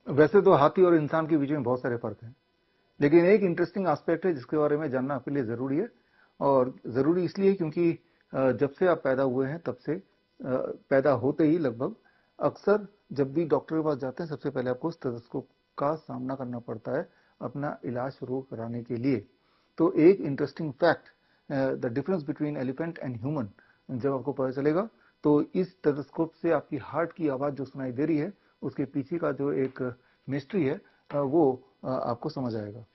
वैसे तो हाथी और इंसान के बीच में बहुत सारे फर्क हैं, लेकिन एक इंटरेस्टिंग एस्पेक्ट है जिसके बारे में जानना आपके लिए ज़रूरी है। और ज़रूरी इसलिए क्योंकि जब से आप पैदा हुए हैं तब से पैदा होते ही लगभग अक्सर जब भी डॉक्टर के पास जाते हैं सबसे पहले आपको स्टेथोस्कोप का सामना करना पड़ता है अपना इलाज शुरू कराने के लिए। तो एक interesting fact, the difference between elephant and human जब आपको पता चलेगा तो इस स्टेथोस्कोप से आपकी हार्ट की आवाज़ जो सुनाई दे रही है उसके पीछे का जो एक मिस्ट्री है वो आपको समझ आएगा।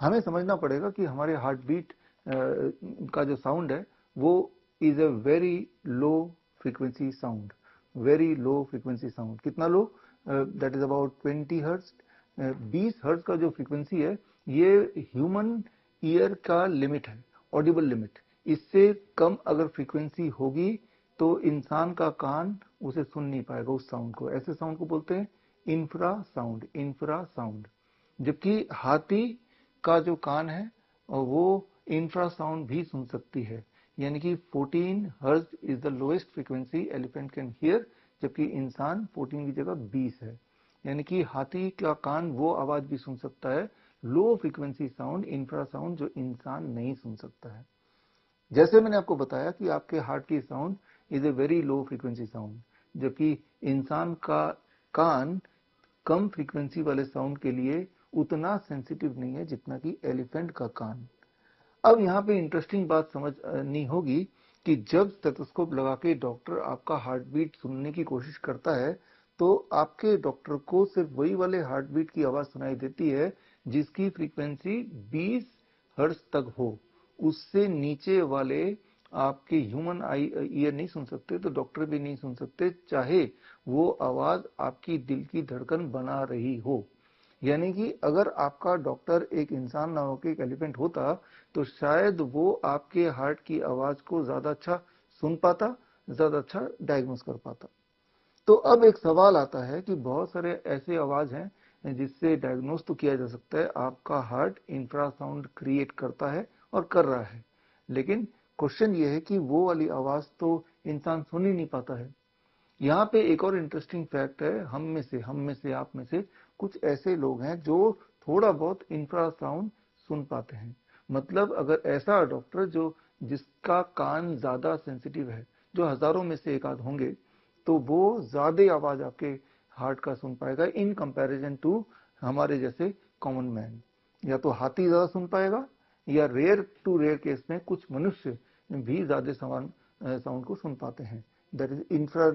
हमें समझना पड़ेगा कि हमारे हार्ट बीट का जो साउंड है वो is a very low frequency sound, very low frequency sound. कितना low? That is about 20 hertz. 20 hertz का जो फ्रीक्वेंसी है ये ह्यूमन ईयर का लिमिट है, ऑडिबल लिमिट। इससे कम अगर फ्रीक्वेंसी होगी तो इंसान का कान उसे सुन नहीं पाएगा उस साउंड को। ऐसे साउंड को बोलते हैं इंफ्रा साउंड, इंफ्रा साउंड। जबकि हाथी का जो कान है वो इंफ्रासाउंड भी सुन सकती है, यानी कि 14 hertz is the lowest frequency elephant can hear, जबकि इंसान 14 की जगह 20 है। यानी कि हाथी का कान वो आवाज भी सुन सकता है, लो फ्रीक्वेंसी साउंड, इंफ्रासाउंड, जो इंसान नहीं सुन सकता है। जैसे मैंने आपको बताया कि आपके हार्ट की sound is a very low frequency sound, जबकि इंसान का कान कम फ्रीक्वेंसी वाले साउंड के लिए उतना सेंसिटिव नहीं है जितना कि एलिफेंट का कान। अब यहाँ पे इंटरेस्टिंग बात समझनी होगी कि जब स्टेथोस्कोप लगा के डॉक्टर आपका हार्ट बीट सुनने की कोशिश करता है तो आपके डॉक्टर को सिर्फ वही वाले हार्ट बीट की आवाज सुनाई देती है जिसकी फ्रीक्वेंसी 20 हर्ट्ज तक हो। उससे नीचे वाले आपके ह्यूमन आई ईयर नहीं सुन सकते, तो डॉक्टर भी नहीं सुन सकते, चाहे वो आवाज आपकी दिल की धड़कन बना रही हो। यानी कि अगर आपका डॉक्टर एक इंसान ना होकर एक एलिफेंट होता तो शायद वो आपके हार्ट की आवाज को ज्यादा अच्छा सुन पाता, ज्यादा अच्छा डायग्नोस कर पाता। तो अब एक सवाल आता है कि बहुत सारे ऐसे आवाज हैं जिससे डायग्नोस तो किया जा सकता है आपका हार्ट इंफ्रासाउंड क्रिएट करता है और कर रहा है, लेकिन क्वेश्चन ये है कि वो वाली आवाज तो इंसान सुन ही नहीं पाता है। यहाँ पे एक और इंटरेस्टिंग फैक्ट है, हम में से आप में से कुछ ऐसे लोग हैं जो थोड़ा बहुत इंफ्रासाउंड सुन पाते हैं। मतलब अगर ऐसा डॉक्टर जो जिसका कान ज्यादा सेंसिटिव है, जो हजारों में से एक आध होंगे, तो वो ज्यादा आवाज आपके हार्ट का सुन पाएगा इन कंपैरिजन टू हमारे जैसे कॉमन मैन। या तो हाथी ज्यादा सुन पाएगा या रेयर टू रेयर केस में कुछ मनुष्य भी ज्यादा साउंड को सुन पाते हैं। दैट इज इंफ्रा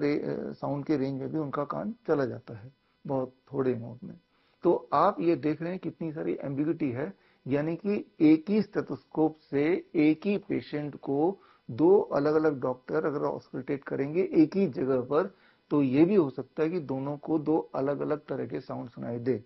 साउंड के रेंज में भी उनका कान चला जाता है बहुत थोड़े अमाउंट में। तो आप ये देख रहे हैं कितनी सारी एम्बिग्यूटी है, यानी कि एक ही स्टेथोस्कोप से एक ही पेशेंट को दो अलग अलग डॉक्टर अगर ऑस्कल्टेट करेंगे एक ही जगह पर, तो ये भी हो सकता है कि दोनों को दो अलग अलग तरह के साउंड सुनाई दे।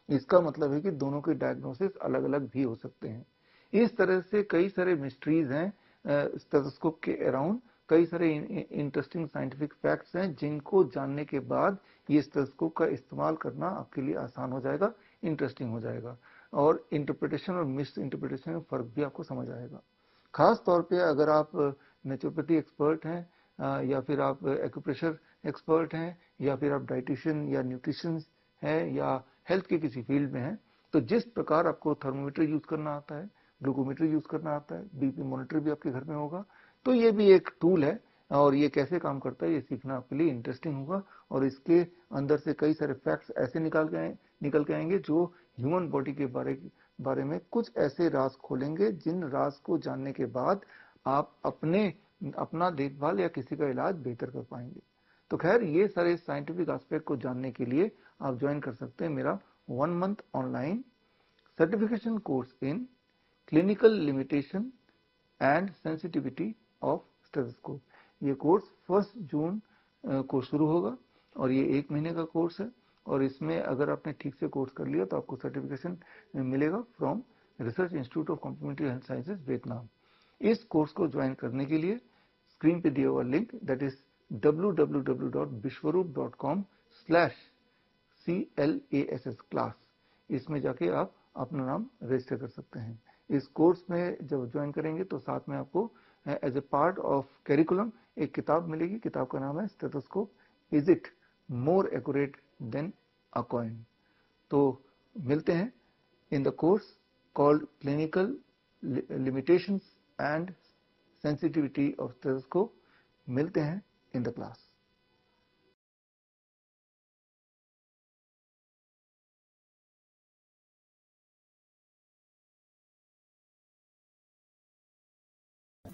इसका मतलब है कि दोनों के डायग्नोसिस अलग अलग भी हो सकते हैं। इस तरह से कई सारे मिस्ट्रीज हैं स्टेथोस्कोप के अराउंड, कई सारे इंटरेस्टिंग साइंटिफिक फैक्ट्स हैं जिनको जानने के बाद ये स्टेथोस्कोप का इस्तेमाल करना आपके लिए आसान हो जाएगा, इंटरेस्टिंग हो जाएगा, और इंटरप्रिटेशन और मिस इंटरप्रिटेशन में फर्क भी आपको समझ आएगा। खास तौर पे अगर आप नेचुरोपैथी एक्सपर्ट हैं या फिर आप एक्यूप्रेशर एक्सपर्ट हैं या फिर आप डाइटिशियन या न्यूट्रिशन हैं या हेल्थ के किसी फील्ड में हैं, तो जिस प्रकार आपको थर्मोमीटर यूज करना आता है, ग्लूकोमीटर यूज करना आता है, बीपी मॉनिटर भी आपके घर में होगा, तो ये भी एक टूल है और ये कैसे काम करता है ये सीखना आपके लिए इंटरेस्टिंग होगा। और इसके अंदर से कई सारे फैक्ट्स ऐसे निकल के आएंगे जो ह्यूमन बॉडी के बारे में कुछ ऐसे राज खोलेंगे जिन राज को जानने के बाद आप अपना देखभाल या किसी का इलाज बेहतर कर पाएंगे। तो खैर ये सारे साइंटिफिक एस्पेक्ट को जानने के लिए आप ज्वाइन कर सकते हैं मेरा 1 month online certification course in clinical limitation and sensitivity of stethoscope. ये कोर्स 1 जून को शुरू होगा और ये 1 महीने का कोर्स है, और इसमें अगर आपने ठीक से कोर्स कर लिया तो आपको सर्टिफिकेशन मिलेगा from research institute of complementary health sciences Vietnam. इस कोर्स को ज्वाइन करने के लिए स्क्रीन पे दिया हुआ link that is www.bishwaroop.com/CLASS class, इसमें जाके आप अपना नाम रजिस्टर कर सकते हैं। इस कोर्स में जब ज्वाइन करेंगे तो साथ में आपको as a part of curriculum एक किताब मिलेगी। किताब का नाम है stethoscope, is it more accurate than a coin. तो मिलते हैं in the course called clinical limitations and sensitivity of stethoscope. मिलते हैं इन द क्लास।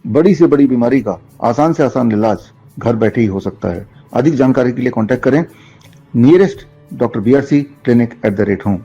बड़ी से बड़ी बीमारी का आसान से आसान इलाज घर बैठे ही हो सकता है। अधिक जानकारी के लिए कांटेक्ट करें nearest doctor BRC clinic @home।